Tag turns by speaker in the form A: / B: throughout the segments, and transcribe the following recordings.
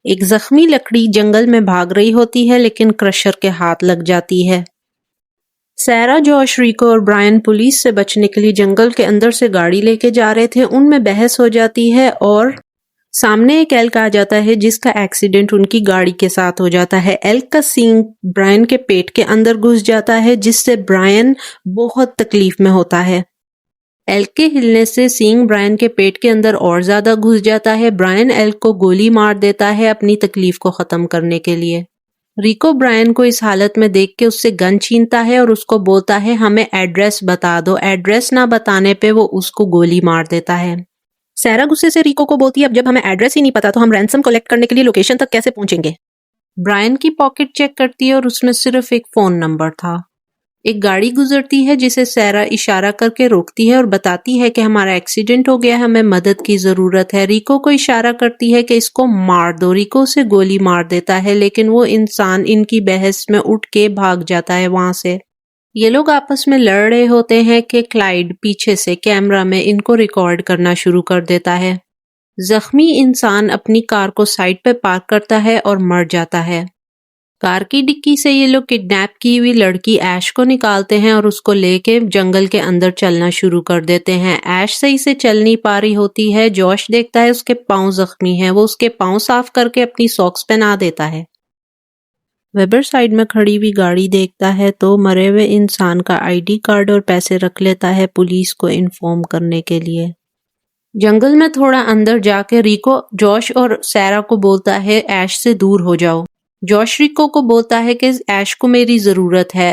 A: एक जख्मी लकड़ी जंगल में भाग रही होती है लेकिन क्रशर के हाथ लग जाती है। सैरा, जॉश, रिको और ब्रायन पुलिस से बचने के लिए जंगल के अंदर से गाड़ी लेके जा रहे थे। उनमें बहस हो जाती है और सामने एक एल्क आ जाता है जिसका एक्सीडेंट उनकी गाड़ी के साथ हो जाता है। एल्क का सींग ब्रायन के पेट के अंदर घुस जाता है जिससे ब्रायन बहुत तकलीफ में होता है। एल्क के हिलने से सींग ब्रायन के पेट के अंदर और ज्यादा घुस जाता है। ब्रायन एल्क को गोली मार देता है अपनी तकलीफ को खत्म करने के लिए। रिको ब्रायन को इस हालत में देख के उससे गन छीनता है और उसको बोलता है हमें एड्रेस बता दो। एड्रेस ना बताने पे वो उसको गोली मार देता है। सैरा गुस्से से रिको को बोलती है अब जब हमें एड्रेस ही नहीं पता तो हम रैंसम कलेक्ट करने के लिए लोकेशन तक कैसे पहुंचेंगे। ब्रायन की पॉकेट चेक करती है और उसमें सिर्फ एक फोन नंबर था। एक गाड़ी गुजरती है जिसे सैरा इशारा करके रोकती है और बताती है कि हमारा एक्सीडेंट हो गया है, हमें मदद की जरूरत है। रिको को इशारा करती है कि इसको मार दो। रिको उसे गोली मार देता है लेकिन वो इंसान इनकी बहस में उठ के भाग जाता है वहां से। ये लोग आपस में लड़ रहे होते हैं कि क्लाइड पीछे से कैमरा में इनको रिकॉर्ड करना शुरू कर देता है। जख्मी इंसान अपनी कार को साइड पे पार्क करता है और मर जाता है। कार की डिक्की से ये लोग किडनैप की हुई लड़की ऐश को निकालते हैं और उसको लेके जंगल के अंदर चलना शुरू कर देते हैं। ऐश सही से चल नहीं पा रही होती है। जॉश देखता है उसके पांव जख्मी हैं, वो उसके पांव साफ करके अपनी सॉक्स पहना देता है। वेबर साइड में खड़ी हुई गाड़ी देखता है तो मरे हुए इंसान का आईडी कार्ड और पैसे रख लेता है पुलिस को इन्फॉर्म करने के लिए। जंगल में थोड़ा अंदर जाके रिको जॉश और सैरा को बोलता है ऐश से दूर हो जाओ। जॉश रिको को बोलता है कि ऐश को मेरी जरूरत है।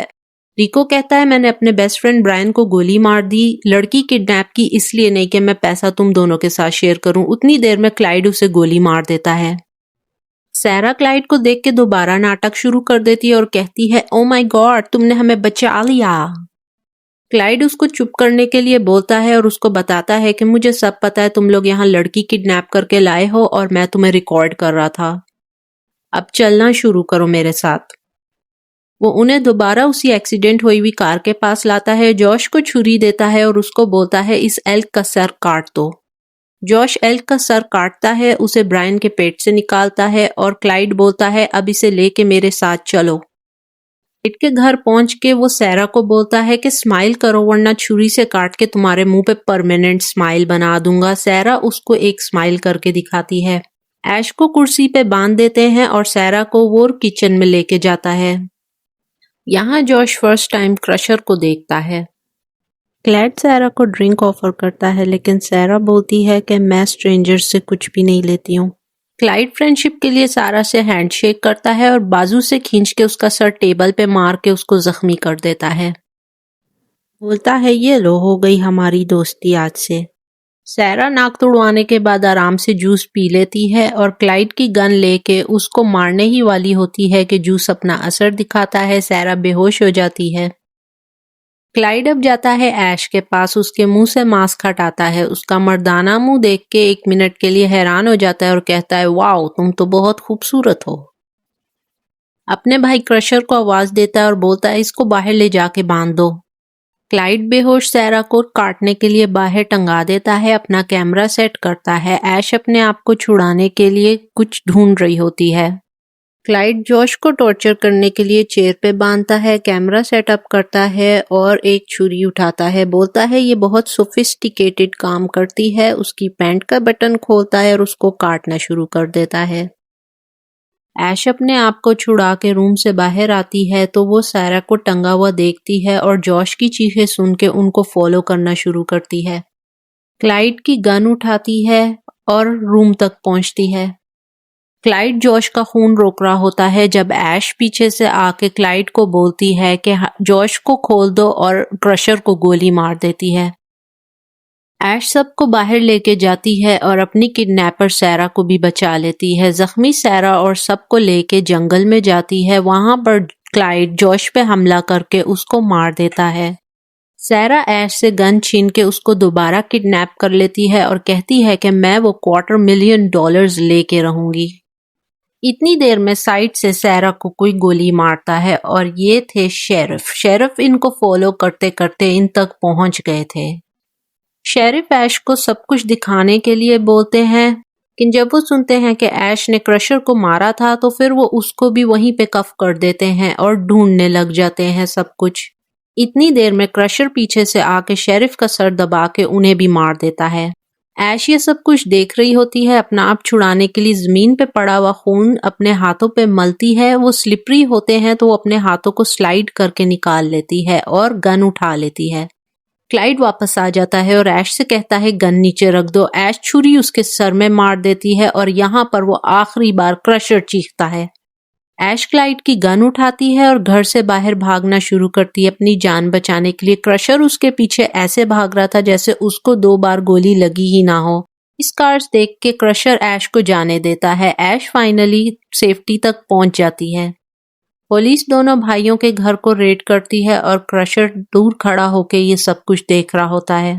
A: रिको कहता है मैंने अपने बेस्ट फ्रेंड ब्रायन को गोली मार दी, लड़की किडनैप की इसलिए नहीं कि मैं पैसा तुम दोनों के साथ शेयर करूं। उतनी देर में क्लाइड उसे गोली मार देता है। सैरा क्लाइड को देख के दोबारा नाटक शुरू कर देती है और कहती है ओ माय गॉड तुमने हमें बचा लिया। क्लाइड उसको चुप करने के लिए बोलता है और उसको बताता है कि मुझे सब पता है, तुम लोग यहाँ लड़की किडनैप करके लाए हो और मैं तुम्हें रिकॉर्ड कर रहा था। अब चलना शुरू करो मेरे साथ। वो उन्हें दोबारा उसी एक्सीडेंट हुई हुई कार के पास लाता है। जॉश को छुरी देता है और उसको बोलता है इस एल्क का सर काट दो। जॉश एल्क का सर काटता है, उसे ब्रायन के पेट से निकालता है और क्लाइड बोलता है अब इसे लेके मेरे साथ चलो। क्लाइड के घर पहुंच के वो सैरा को बोलता है कि स्माइल करो वरना छुरी से काट के तुम्हारे मुंह पे परमानेंट स्माइल बना दूंगा। सैरा उसको एक स्माइल करके दिखाती है। ऐश को कुर्सी पे बांध देते हैं और सैरा को वो किचन में लेके जाता है। यहाँ जॉश फर्स्ट टाइम क्रशर को देखता है। क्लाइड सैरा को ड्रिंक ऑफर करता है लेकिन सैरा बोलती है कि मैं स्ट्रेंजर से कुछ भी नहीं लेती हूँ। क्लाइड फ्रेंडशिप के लिए सारा से हैंडशेक करता है और बाजू से खींच के उसका सर टेबल पे मार के उसको जख्मी कर देता है। बोलता है ये लो हो गई हमारी दोस्ती आज से। सैरा नाक तुड़वाने के बाद आराम से जूस पी लेती है और क्लाइड की गन लेके उसको मारने ही वाली होती है कि जूस अपना असर दिखाता है। सैरा बेहोश हो जाती है। क्लाइड अब जाता है ऐश के पास, उसके मुंह से मास्क हटाता है। उसका मर्दाना मुंह देख के 1 मिनट के लिए हैरान हो जाता है और कहता है वाओ तुम तो बहुत खूबसूरत हो। अपने भाई क्रशर को आवाज देता है और बोलता है इसको बाहर ले जाके बांध दो। क्लाइड बेहोश सैरा को काटने के लिए बाहर टंगा देता है, अपना कैमरा सेट करता है। ऐश अपने आप को छुड़ाने के लिए कुछ ढूंढ रही होती है। क्लाइड जॉश को टॉर्चर करने के लिए चेयर पे बांधता है, कैमरा सेटअप करता है और एक छुरी उठाता है। बोलता है ये बहुत सोफिस्टिकेटेड काम करती है। उसकी पैंट का बटन खोलता है और उसको काटना शुरू कर देता है। ऐश अपने आप को छुड़ा के रूम से बाहर आती है तो वो सैरा को टंगा हुआ देखती है और जॉश की चीखें सुन के उनको फॉलो करना शुरू करती है। क्लाइड की गन उठाती है और रूम तक पहुंचती है। क्लाइड जॉश का खून रोक रहा होता है जब ऐश पीछे से आके क्लाइड को बोलती है कि जॉश को खोल दो और क्रशर को गोली मार देती है। ऐश सबको बाहर लेके जाती है और अपनी किडनैपर सैरा को भी बचा लेती है। जख्मी सैरा और सबको लेके जंगल में जाती है। वहां पर क्लाइड जॉश पे हमला करके उसको मार देता है। सैरा ऐश से गन छीन के उसको दोबारा किडनैप कर लेती है और कहती है कि मैं वो $250,000 लेके रहूंगी। इतनी देर में साइड से सैरा को कोई गोली मारता है और ये थे शेरिफ। शेरिफ इनको फॉलो करते करते इन तक पहुंच गए थे। शेरिफ ऐश को सब कुछ दिखाने के लिए बोलते हैं लेकिन जब वो सुनते हैं कि ऐश ने क्रशर को मारा था तो फिर वो उसको भी वहीं पे कफ कर देते हैं और ढूंढने लग जाते हैं सब कुछ। इतनी देर में क्रशर पीछे से आके शेरिफ का सर दबा के उन्हें भी मार देता है। ऐश ये सब कुछ देख रही होती है, अपना आप छुड़ाने के लिए जमीन पे पड़ा हुआ खून अपने हाथों पे मलती है। वो स्लिपरी होते हैं तो वो अपने हाथों को स्लाइड करके निकाल लेती है और गन उठा लेती है। क्लाइड वापस आ जाता है और ऐश से कहता है गन नीचे रख दो। ऐश छुरी उसके सर में मार देती है और यहाँ पर वो आखिरी बार क्रशर चीखता है। ऐश क्लाइड की गन उठाती है और घर से बाहर भागना शुरू करती है अपनी जान बचाने के लिए। क्रशर उसके पीछे ऐसे भाग रहा था जैसे उसको 2 बार गोली लगी ही ना हो। स्कार्स देख के क्रशर ऐश को जाने देता है। ऐश फाइनली सेफ्टी तक पहुंच जाती है। पुलिस दोनों भाइयों के घर को रेड करती है और क्रशर दूर खड़ा होके ये सब कुछ देख रहा होता है।